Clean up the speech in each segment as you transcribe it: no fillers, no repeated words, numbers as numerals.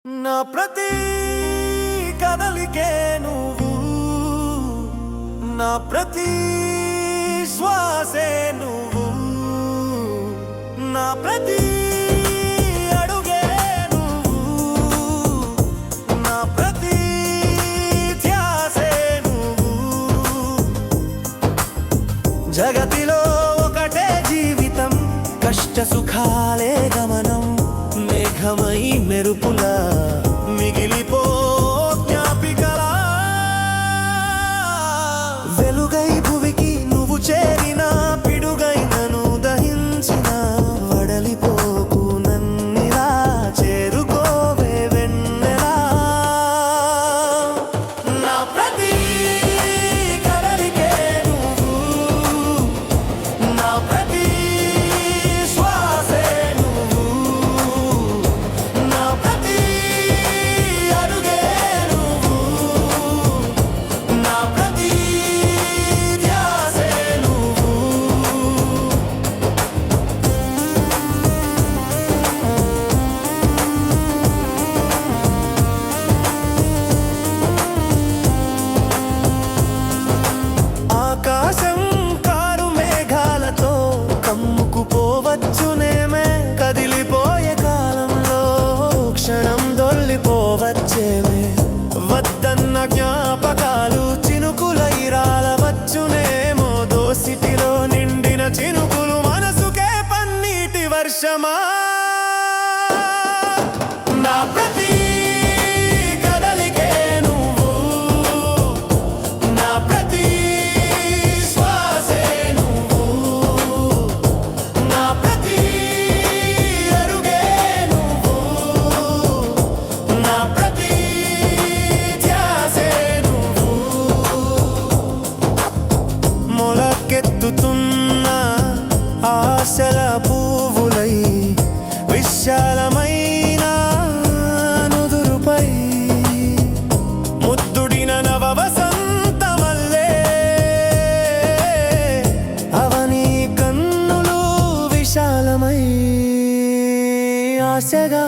నా ప్రతి కదలికే నువ్వు, నా ప్రతి శ్వాసే నువ్వు, నా ప్రతి అడుగే నువ్వు, నా ప్రతి ధ్యాసే నువ్వు. జగతిలో ఒకటే జీవితం, కష్ట సుఖాలే గమనం, మేఘమై మెరుపులా మిగిలిపో జ్ఞాపికలా. వెలుగై భువికి నువ్వు చేరిన, పిడుగై నన్ను దహించిన, వడలిపోకు నన్నిలా చేరుకోవే వెన్నెలా. నా ప్రతి కదలికే నువ్వు, నా ప్రతి శ్వాసే నువ్వు, నా ప్రతి అడుగే నువ్వు, నా ప్రతి ధ్యాసే నువ్వు. ఆకాశం కారు మేఘాలతో కమ్ముకుపోవచ్చునేమే, కదిలిపోయే కాలంలో క్షణం దొల్లిపోవచ్చేమే. వద్దన్న జ్ఞాపకాలు చినుకులై రాలవచ్చునేమో, దోసిటిలో నిండిన చినుకులు మనసుకే పన్నీటి వర్షమా. నా ప్రతి కదలికే నువ్వు, నా ప్రతి శ్వాసే నువ్వు, నా ప్రతి అడుగే నువ్వు, నా ప్రతి ధ్యాసే నువ్వు. మొలకెత్తుతున్న ఆశల పువ్వులై, విశాలమైన నుదురుపై ముద్దుడిన నవ వసంతమల్లే. అవని కన్నులు విశాలమై ఆశగా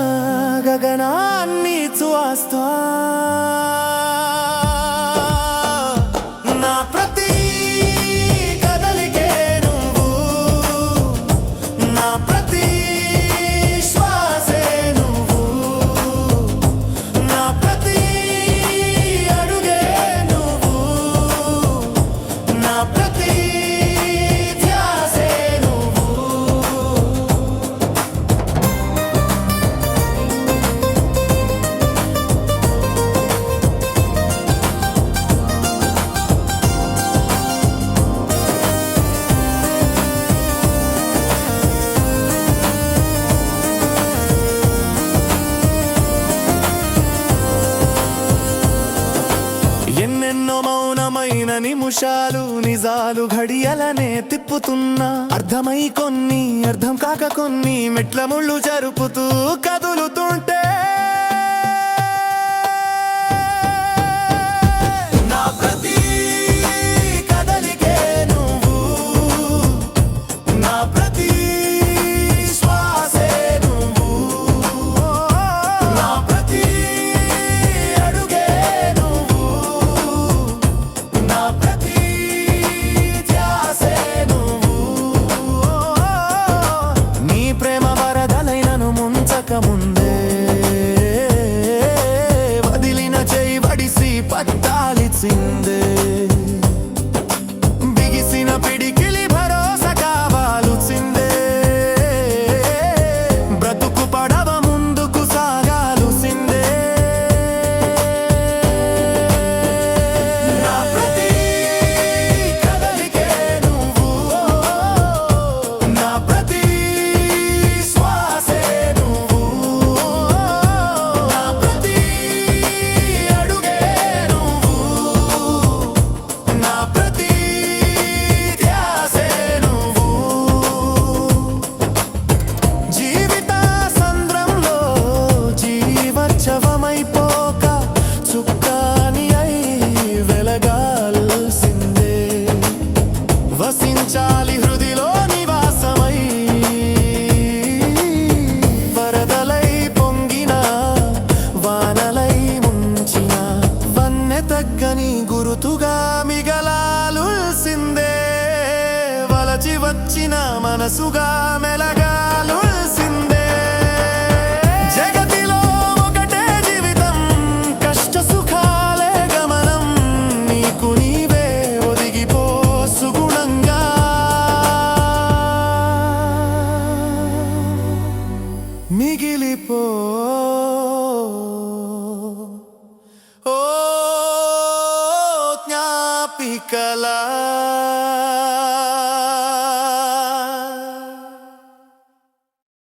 గగనాన్ని చూస్తా. నా ప్రతి కదలికే నువ్వు, నా ప్రతి శ్వాసే నువ్వు, నా ప్రతి అడుగే నువ్వు, నా ప్రతి ధ్యాసే నువ్వు. ఎన్నెన్నో మౌనమైన నిమిషాలు నిజాలు ఘడియలనే తిప్పుతున్నా, అర్థమై కొన్ని అర్థం కాక కొన్ని మెట్ల ముళ్ళు జరుపుతూ కదులుతుంటే. నా ప్రతి కదలికే నువ్వు, నా ప్రతి శ్వాసే నువ్వు, నా ప్రతి అడుగే నువ్వు, నా ప్రతి ధ్యాసే నువ్వు. నీ ప్రేమ వరదలైనను ముంచక ముందే సొగసుగా మెలగా